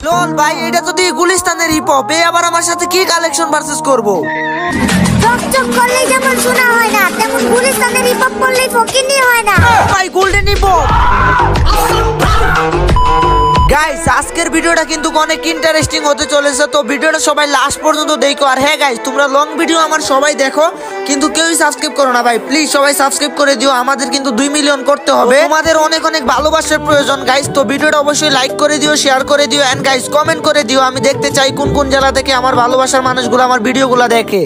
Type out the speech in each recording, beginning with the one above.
Loan ভাই এটা তো দিয়ে গুলিস্তানের হিপ হপ, আবার আমার সাথে কি কালেকশন ভার্সেস করব? চকচক করলেই যেমন শোনা হয় না, তেমন গুলিস্তানের হিপ হপ করলেই ফকিনি হয় না। ভাই গোল্ডেন হিপ হপ। গাইস আজকের ভিডিওটা কিন্তু অনেক ইন্টারেস্টিং হতে চলেছে, তো ভিডিওটা সবাই লাস্ট পর্যন্ত দেখো। আর হ্যাঁ গাইস, তোমরা লং ভিডিও আমার সবাই দেখো, কিন্তু কেউই সাবস্ক্রাইব করো না ভাই। প্লিজ সবাই সাবস্ক্রাইব করে দিও, আমাদের কিন্তু 2 মিলিয়ন করতে হবে। তোমাদের অনেক অনেক ভালোবাসার প্রয়োজন গাইস, তো ভিডিওটা অবশ্যই লাইক করে দিও, শেয়ার করে দিও, এন্ড গাইস কমেন্ট করে দিও। আমি দেখতে চাই কোন কোন জেলা থেকে আমার ভালোবাসার মানুষগুলো আমার ভিডিওগুলো দেখে।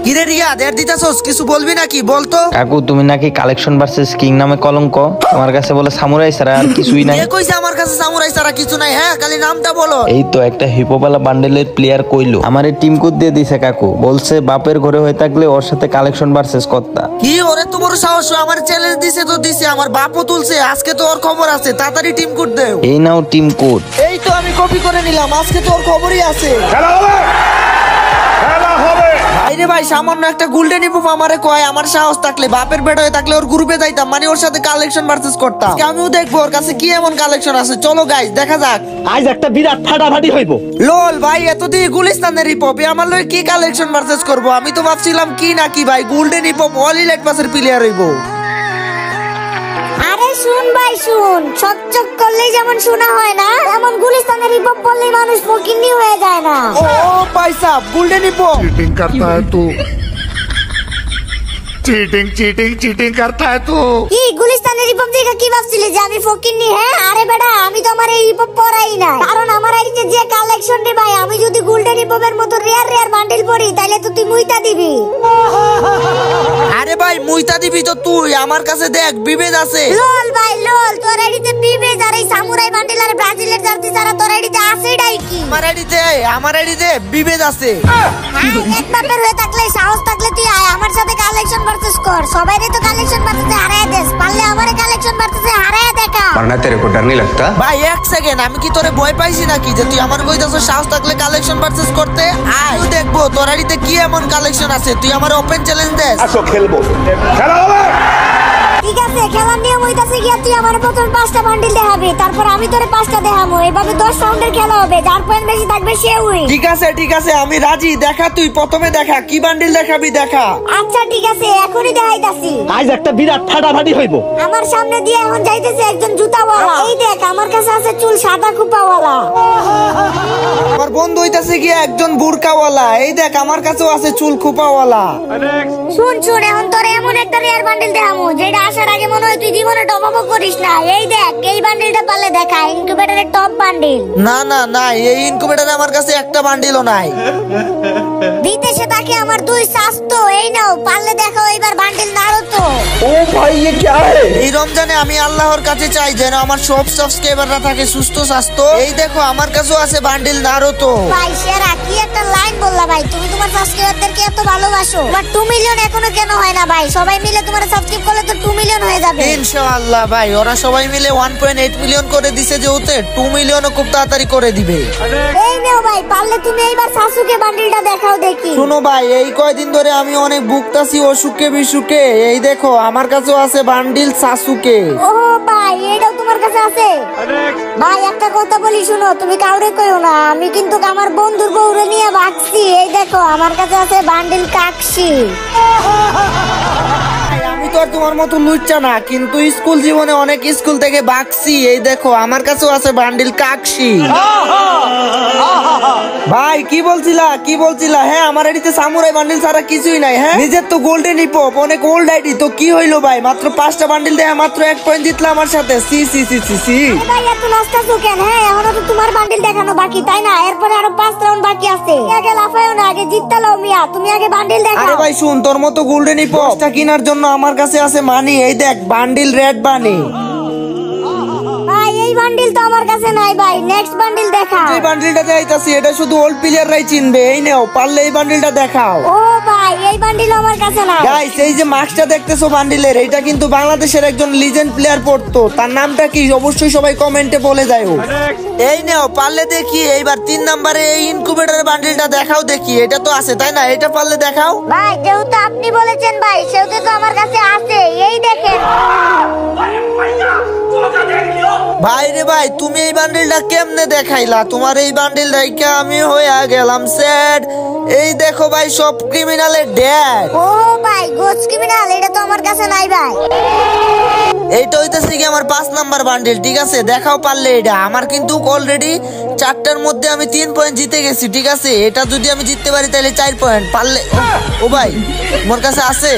কিরে রিয়া দের দিতাছস, কিছু বলবি নাকি বলতো? কাকু তুমি নাকি কালেকশন ভার্সেস কিং নামে কলঙ্ক, আমার কাছে বলে সামুরাই ছাড়া আর কিছুই নাই। কে কইছে আমার কাছে সামুরাই ছাড়া কিছু নাই? হ্যাঁ খালি নামটা বলো। এই তো একটা হিপোপালা বান্ডেলের প্লেয়ার কইলো, আমার এই টিম কোড দিয়ে দিছে কাকু, বলছে বাপের ঘরে হয়ে থাকলে ওর সাথে কালেকশন ভার্সেস করতা। কি ওরে তো বড় সাহস, আমার চ্যালেঞ্জ দিছে তো দিছে, আমার বাপও তুলছে, আজকে তো ওর খবর আছে, তাড়াতাড়ি টিম কোড দেও। এই নাও টিম কোড। এই তো আমি কপি করে নিলাম, আজকে তো ওর খবরই আছে। খেলা হবে, খেলা হবে। ভাইরে ভাই সামান্য একটা গোল্ডেন হিপ আমারে কয়, আমার সাহস থাকলে বাপের বেড হয়ে থাকলে ওর গ্রুপে যাইতাম, মানে ওর সাথে কালেকশন ভার্সেস করতাম। আজকে আমিও দেখবো ওর কাছে কি এমন কালেকশন আছে। চলো গাইস দেখা যাক, আজ একটা বিরাট ফাটাফাটি হইব। লোল ভাই এতদিন গুলিস্তানের হিপ হপ, আমার লয় কি কালেকশন ভার্সেস করব? আমি তো ভাবছিলাম কি না কি ভাই, golden hip hop all elite পাসের প্লেয়ার হইব। আরে শুন ভাই শুন, চকচক করলেই যেমন শোনা হয় না, তেমন গুলিস্তানের হিপ হপ করলেই মানুষ ফকিনি হয়ে যায় না। ও ভাই সাহেব গোল্ডেন হিপ হপ चीटिंग करता है तू चीटिंग चीटिंग चीटिंग करता है तू। কি গুলিস্তানের হিপ হপ দেখে কি ভাবছিলি যে আমি ফকিনি? হ্যাঁ আরে বেটা, আমি তো আমার এই হিপ হপ পড়াই না, কারণ আমার আইডিতে যে কালেকশন রে ভাই, আমি যদি গোল্ডেন হিপ হপের মতো রেয়ার রেয়ার বান্ডেল পড়ি তাইলে তো তুই মুইতা দিবি। আরে ভাই মুইতা দিবি তো তুই, আমার কাছে দেখ বিবেদ আছে। লোল ভাই লোল, তোর আইডিতে বিবেজ আর এই সামুরাই বান্ডেল আর ব্রাজিলের জার্সি ছাড়া তোর আইডিতে আছেটাই কি? আমার আইডিতে বিবেদ আছে। এক বাপের হয়ে থাকলে সাহস থাকলে তুই আয় আমার সাথে কালেকশন ভার্সেস কর। সবাইরে তো কালেকশন ভার্সেসে হারায় দেস, পারলে আমারে কালেকশন ভার্সেসে হারায় দেখা। वरना तेरे को डर नहीं लगता? ভাই এক সেকেন্ড, আমি কি তোরে ভয় পাইছি নাকি যে তুই আমার কইতাছস সাহস থাকলে কালেকশন ভার্সেস করতে? আয় তুই দেখবো তোর আইডিতে কি এমন কালেকশন আছে, তুই আমার ওপেন চ্যালেঞ্জ দেস। আসো খেলবো, খেলা হবে। ঠিক আছে, খেলার নিয়ম হইতাছে গিয়া তুই আমার প্রথম 5টা বান্ডিল দেখাবি, তারপর আমি তোরে 5টা দেখাবো, এভাবে 10 রাউন্ডের খেলা হবে, যার পয়েন্ট বেশি থাকবে সে উইন। ঠিক আছে আমি রাজি, দেখা তুই প্রথমে দেখা কি বান্ডিল দেখাবি দেখা। আচ্ছা ঠিক আছে, এখনই দেখাইতাছি। আজ একটা বিরাট ফাটাফাটি হইব। আমার সামনে দিয়ে এখন যাইতেছে একজন জুতাওয়ালা, এই দেখ আমার কাছে আছে চুল সাদা খোপাওয়ালা। আমার বন্ধু হইতাছে কি একজন বুরকাওয়ালা, এই দেখ আমার কাছেও আছে চুল খোপাওয়ালা। শুন শুন, এখন তোরে এমন একটা রেয়ার বান্ডিল দেখাবো যেটা আসার আগে মনে হয় তুই জীবনে টপ আপ করিস না। এই দেখ এই বান্ডিলটা পারলে দেখা, ইনকিউবেটরের টপ বান্ডিল। না না না, এই ইনকিউবেটরে আমার কাছে একটা বান্ডিলও নাই। বিদেশে থাকে আমার 2 স্বাস্থ্য, এই নাও পারলে দেখো এবার বান্ডিল নারুতো। ও ভাই ये क्या है? এই রমজানে আমি আল্লাহর কাছে চাই যেন আমার সব সাবস্ক্রাইবাররা থাকে সুস্থ স্বাস্থ্য। এই দেখো আমার কাছেও আছে বান্ডিল নারুতো। ভাই সেরা কি একটা লাইন বললা ভাই, তুমি তোমার সাবস্ক্রাইবারদেরকে এত ভালোবাসো, বাট 2 মিলিয়ন এখনো কেন হয় না ভাই? সবাই মিলে তোমার সাবস্ক্রাইব করলে তো 2 মিলিয়ন হয়ে যাবে ইনশাআল্লাহ ভাই, ওরা সবাই মিলে 1.8 মিলিয়ন করে দিছে, যে ওতে 2 মিলিয়নও খুব তাড়াতাড়ি করে দিবে। এই নাও ভাই, পারলে তুমি এইবার সাসুকে বান্ডিলটা দেখাও দেখি। শুনো ভাই, এই কয়দিন ধরে আমি অনেক ভুগতাছি অসুখে বিসুখে, এই দেখো আমার কাছেও আছে বান্ডিল সাসুকে। ও ভাই এটাও তোমার কাছে আছে? ভাই একটা কথা বলি শুনো, তুমি কাউরে কইও না, আমি কিন্তু আমার বন্ধুর বউরে নিয়ে ভাগছি। এই দেখো আমার কাছে আছে বান্ডিল কাকশি। আমি তো আর তোমার মতো লুচ্চা না, কিন্তু স্কুল জীবনে অনেক স্কুল থেকে বাগছি। এই দেখো আমার কাছেও আছে বান্ডিল কাকশি। ভাই কি বলছিলা? হ্যাঁ আমার আইডিতে সামুরাই বান্ডিল ছাড়া কিছুই নাই। হ্যাঁ নিজের তো গোল্ডেন হিপ হপ অনেক ওল্ড আইডি, তো কি হইলো ভাই? মাত্র 5টা বান্ডিল দেয়া মাত্র 1 পয়েন্ট জিতলা আমার সাথে। সি সি সি সি সি ভাই এত নাস্তা কেন? হ্যাঁ এখনো তো তোমার বান্ডিল দেখানো বাকি, তাই না? এরপরে আরো 5 রাউন্ড বাকি আছে। আগে লাফায়ও না, আগে জিততে লাও মিয়া, তুমি আগে বান্ডিল দেখাও। আরে ভাই শুন, তোর মতো গোল্ডেন হিপ হপটা কেনার জন্য আমার কাছে আছে মানি। এই দেখ বান্ডিল রেড বানি। ভাই এই বান্ডিল তো আমার কাছে নাই ভাই, নেক্সট বান্ডিল দেখাও। এই বান্ডিলটা দেখাইতাছি, এটা শুধু ওল্ড প্লেয়াররাই চিনবে। এই নাও, পারলে এই বান্ডিলটা দেখাও। ও ভাই এই বান্ডিল আমার কাছে নাই। গাইস এই যে মাস্কটা দেখতেছো বান্ডিলের, এটা কিন্তু বাংলাদেশের একজন লিজেন্ড প্লেয়ার পড়তো, তার নামটা কি অবশ্যই সবাই কমেন্টে বলে যাও। এই নাও, পারলে দেখি এইবার 3 নম্বরে এই ইনকিউবেটরের বান্ডিলটা দেখাও দেখি। এটা তো আছে তাই না? এটা পারলে দেখাও। ভাই যেহেতু আপনি বলেছেন ভাই, সেহেতু তো আমার কাছে আছে, এই দেখেন। ভাই রে ভাই, তুমি এই বান্ডিলটা কেমনে দেখাইলা? তোমার এই বান্ডিল দেখে আমি হয়ে গেলাম স্যাড। এই দেখো ভাই, সব ক্রিমিনালের ড্যাড। ও ভাই, গোস ক্রিমিনাল, এটা তো আমার কাছে নাই ভাই। এইটা হইতেছে কি আমার 5 নাম্বার বান্ডিল, ঠিক আছে? দেখাও পারলে এটা। আমার কিন্তু অলরেডি 4টার মধ্যে আমি 3 পয়েন্ট জিতে গেছি, ঠিক আছে? এটা যদি আমি জিততে পারি তাহলে 4 পয়েন্ট পারলে। ও ভাই, মোর কাছে আছে।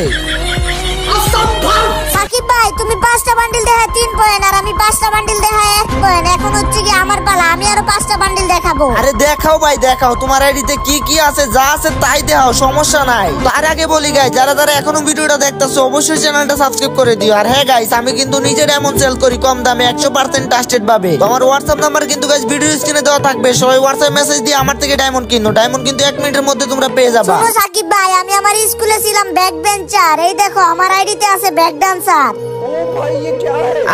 সাকিব ভাই, তুমি 5টা বান্ডিল দেখায় 3 পয়েন্ট, আর আমি 5টা বান্ডিল দেখায় 1 পয়েন্ট। এখন হচ্ছে কি আমার পালা, আমি আরো 5টা বান্ডিল দেখাবো। আরে দেখাও ভাই, দেখাও। তোমার আইডিতে কি কি আছে, যা আছে তাই দেখাও, সমস্যা নাই। তার আগে বলি গাইস, যারা যারা এখনো ভিডিওটা দেখতেছো অবশ্যই চ্যানেলটা সাবস্ক্রাইব করে দিও। আর হ্যাঁ গাইস, আমি কিন্তু নিজের এমন সেল করি কম দামে, 100% ট্রাস্টেড ভাবে। তোমার হোয়াটসঅ্যাপ নাম্বার কিন্তু গাইস ভিডিও স্ক্রিনে দেওয়া থাকবে। সবাই হোয়াটসঅ্যাপ মেসেজ দিয়ে আমার থেকে ডায়মন্ড কিনো। ডায়মন্ড কিন্তু 1 মিনিটের মধ্যে তোমরা পেয়ে যাবা। শোনো সাকিব ভাই, আমি আমার স্কুলে ছিলাম ব্যাক বেঞ্চার। এই দেখো আমার আইডিতে আছে ব্যাক ডান্সার।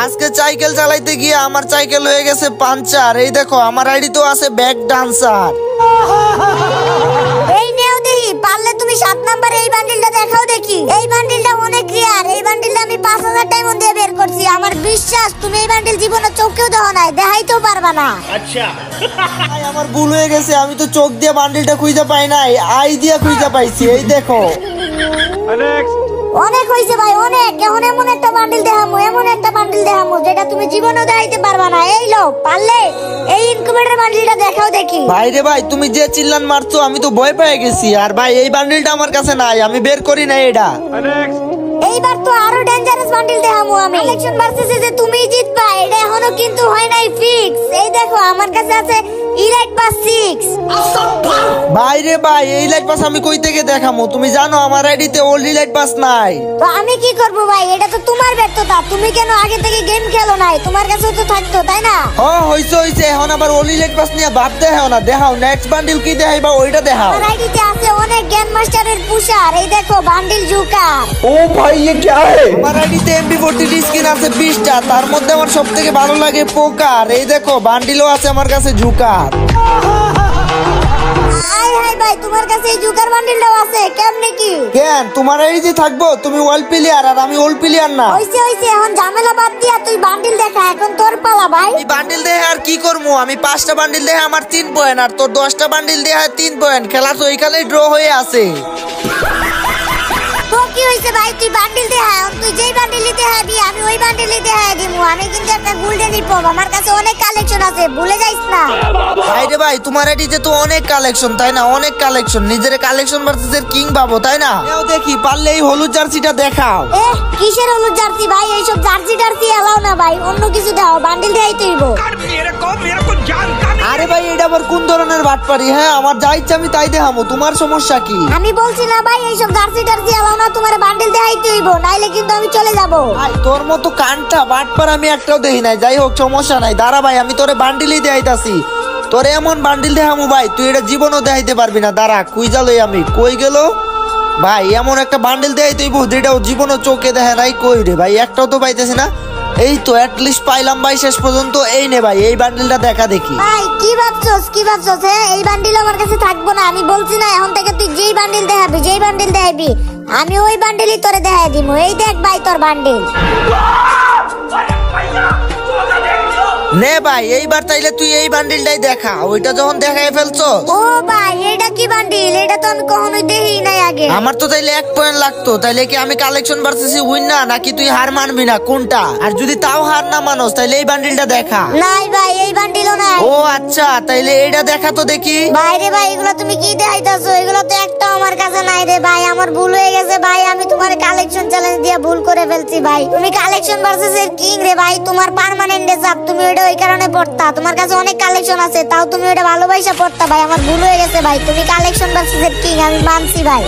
আজকে সাইকেল চালাইতে গিয়ে আমার সাইকেল হয়ে গেছে পাঞ্চার। এই দেখো আমার আইডি তো আছে ব্যাক ডান্সার। এই নেও দেখি, পারলে তুমি 7 নম্বরে এই বান্ডিলটা দেখাও দেখি। এই বান্ডিলটা অনেক রিয়ার। এই বান্ডিলটা আমি 5000 ডায়মন্ড দিয়ে বের করছি। আমার বিশ্বাস তুমি এই বান্ডিল জীবনে চোখেও দেখো নাই, দেখাইতেও পারবা না। ভাই, আমার ভুল হয়ে গেছে। আমি তো চোখ দিয়ে বান্ডিলটা খুঁজে পাই নাই, আই দিয়ে খুঁজে পাইছি। এই দেখো। অনেক হইছে ভাই, অনেক। এখন এমন একটা বান্ডিল দেখামু, এমন একটা বান্ডিল দেখামু যেটা তুমি জীবনেও দেখাইতে পারবা না। এই লো, পারলে এই ইনকিউবেটর বান্ডিলটা দেখাও দেখি। ভাই রে ভাই, তুমি যে চিল্লান মারছো আমি তো ভয় পেয়ে গেছি। আর ভাই, এই বান্ডিলটা আমার কাছে নাই, আমি বের করি না এটা। এইবার তো আরো ডেঞ্জারাস বান্ডিল দেখামু আমি। ইলেকশন ভার্সেসে যে তুমি জিতবা এটা এখনো কিন্তু হয় নাই ফিক্স। এই দেখো আমার কাছে আছে ইলাইট পাস 6। ভাই রে ভাই, এই লাইট পাস আমি কই থেকে দেখামু? তুমি জানো আমার আইডিতে ওল্ড লাইট পাস নাই। তো আমি কি করব ভাই? এটা তো তোমার ব্যর্থতা। তুমি কেন আগে থেকে গেম খেলো নাই? তোমার কাছে তো থাকতো, তাই না? ও হইছে হইছে, এখন আবার ওল্ড লাইট পাস নিয়ে ভাব দেখাও না। দেখাও নেক্সট বান্ডিল কি দেখাইবা, ওইটা দেখাও। আমার আইডিতে আছে অনেক গ্যান মাস্টারের পুশার। এই দেখো বান্ডিল জুকার। ओ भाई ये क्या है? আমার আইডিতে MP40 স্কিন আছে 20টা, তার মধ্যে আমার সবথেকে ভালো লাগে পোকার। এই দেখো বান্ডিলও আছে আমার কাছে জুকার। হাই হাই ভাই, তোমার কাছে এই জুকার বান্ডিলটাও আছে? কেমনে কি? কেন তোমার আইডিতে থাকবো? তুমি ওয়ার্ল্ড প্লেয়ার আর আমি ওল্ড প্লেয়ার না। হইছে হইছে, এখন ঝামেলা বাদ দিয়া তুই বান্ডিল দেখা। এখন তোর পালা ভাই। এই বান্ডিল দেখে আর কি করবো? আমি 5টা বান্ডিল দেখে আমার 3 পয়েন্ট, আর তোর 10টা বান্ডিল দেখে 3 পয়েন্ট। খেলা তো ওইখানে ড্র হয়ে আছে। তো কি হইছে ভাই? তুই বান্ডিল দেখা। তুই যেই বান্ডিলই দেখাবি আমি ওই বান্ডিলই দেখাই দিমু। আমি কিন্তু একটা গোল্ডেন হিপহপ, আমার কাছে অনেক কালেকশন আছে, ভুলে যাইস না। ভাই রে ভাই, তোমার আইডিতে তো অনেক কালেকশন, তাই না? অনেক কালেকশন। নিজের কালেকশন ভার্সেস কিং পাবো, তাই না? এও দেখি, পারলে এই হলুদ জার্সিটা দেখাও। এ কিসের হলুদ জার্সি ভাই? এইসব জার্সি টার্সি এলাও না ভাই, অন্য কিছু দাও। বান্ডিল দেখাই তুইব। আরে ভাই, এটা আবার কোন ধরনের বাটপারি? হ্যাঁ, আমার যা ইচ্ছা আমি তাই দেখাবো, তোমার সমস্যা কি? আমি বলছি না ভাই, এইসব জার্সি টার্সি এলাও না, তোমার বান্ডিল দেখাই তুইব, নাইলে কিন্তু আমি চলে যাব। ভাই, তোর মতো কানটা বাটপার আমি একটাও দেখি নাই। যাই হোক, সমস্যা নাই। দাঁড়া ভাই, আমি তোরে বান্ডিলই দেখাইতাছি। তোরে এমন বান্ডিল দেখামু ভাই, তুই এটা জীবনও দেখাইতে পারবি না। দাঁড়া, কুইজা লই আমি। কই গেল ভাই? এমন একটা বান্ডিল দেখাই তুই যেটাও জীবনও চোখে দেখা নাই। কই রে ভাই? একটাও তো পাইতেছি না। এই তো অ্যাটলিস্ট পাইলাম ভাই শেষ পর্যন্ত। এই নে ভাই, এই বান্ডিলটা দেখা দেখি। ভাই কি ভাবছস, কি ভাবছস? হ্যাঁ, এই বান্ডিল আমার কাছে থাকবো না। আমি বলছি না, এখন থেকে তুই যেই বান্ডিল দেখাবি, যেই বান্ডিল দেখাবি আমি ওই বান্ডিলই তোরে দেখাই দিমু। এই দেখ ভাই তোর বান্ডিল। নে ভাই, এইবার তাইলে তুই এই বান্ডিলটাই দেখা। ওইটা যখন দেখাই ফেলছো। ও ভাই, এটা কি বান্ডিল? এটা তো আমি কখনোই দেখি নাই আগে। আমার তো তাইলে 1 পয়েন্ট লাগতো। তাইলে কি আমি কালেকশন ভার্সেস উইন না, নাকি তুই হার মানবি না, কোনটা? আর যদি তাও হার না মানোস তাইলে এই বান্ডিলটা দেখা। নাই ভাই, এই বান্ডিলও নাই। ও আচ্ছা, তাইলে এইটা দেখা তো দেখি। ভাই রে ভাই, এগুলো তুমি কি দেখাইতাছো? এগুলো তো একটাও আমার কাছে নাই রে ভাই। আমার ভুল হয়ে গেছে ভাই, আমি তোমার কালেকশন চ্যালেঞ্জ দিয়ে ভুল করে ফেলছি ভাই। তুমি কালেকশন ভার্সেস এর কিং রে ভাই, তোমার পার্মানেন্ট ডেসাপ। তুমি ওটা ওই কারণে পড়তা, তোমার কাছে অনেক কালেকশন আছে, তাও তুমি ওটা ভালোবাসা পড়তা ভাই। আমার ভুল হয়ে গেছে ভাই, তুমি কালেকশন ভার্সেস এর কিং, আমি মানছি ভাই।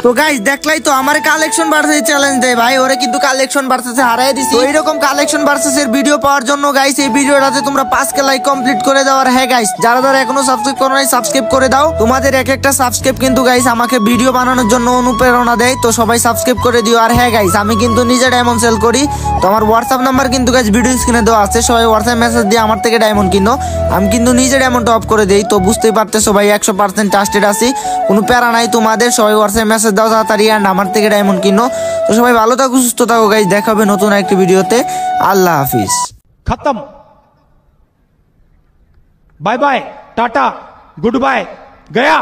তো গাইস, দেখলাই তো আমার কালেকশন ভার্সেস চ্যালেঞ্জ দেয় ভাই। ওরে কিন্তু কালেকশন ভার্সেসে হারাই দিছি। এইরকম কালেকশন ভার্সেস এর ভিডিও পাওয়ার জন্য গাইস এই ভিডিওটাতে তোমরা 5k লাইক কমপ্লিট করে দাও। আর হ্যাঁ গাইস, যারা যারা এখনো সাবস্ক্রাইব করো নাই সাবস্ক্রাইব করে দাও। তোমাদের এক একটা সাবস্ক্রাইব কিন্তু গাইস আমাকে ভিডিও বানানোর জন্য অনুপ্রেরণা দেয়। তো সবাই সাবস্ক্রাইব করে দিও। আর হ্যাঁ গাইস, আমি কিন্তু নিজে ডায়মন্ড সেল করি। তো আমার হোয়াটসঅ্যাপ নাম্বার কিন্তু গাইস ভিডিও স্ক্রিনে দেওয়া আছে। সবাই হোয়াটসঅ্যাপ মেসেজ দিয়ে আমার থেকে ডায়মন্ড কিনো। আমি কিন্তু নিজে ডায়মন্ড অফ করে দেই। তো বুঝতেই পারতেছো ভাই, 100% ট্রাস্টেড আছি, কোনো প্যারা নাই তোমাদের। সবাই হোয়াটসঅ্যাপ মেসেজ মেসেজ দাও তাড়াতাড়ি অ্যান্ড আমার থেকে ডায়মন্ড কিনো। তো সবাই ভালো থাকো, সুস্থ থাকো গাইজ, দেখা হবে নতুন একটি ভিডিওতে। আল্লাহ হাফিজ। खत्म। Bye bye, tata, good bye, गया।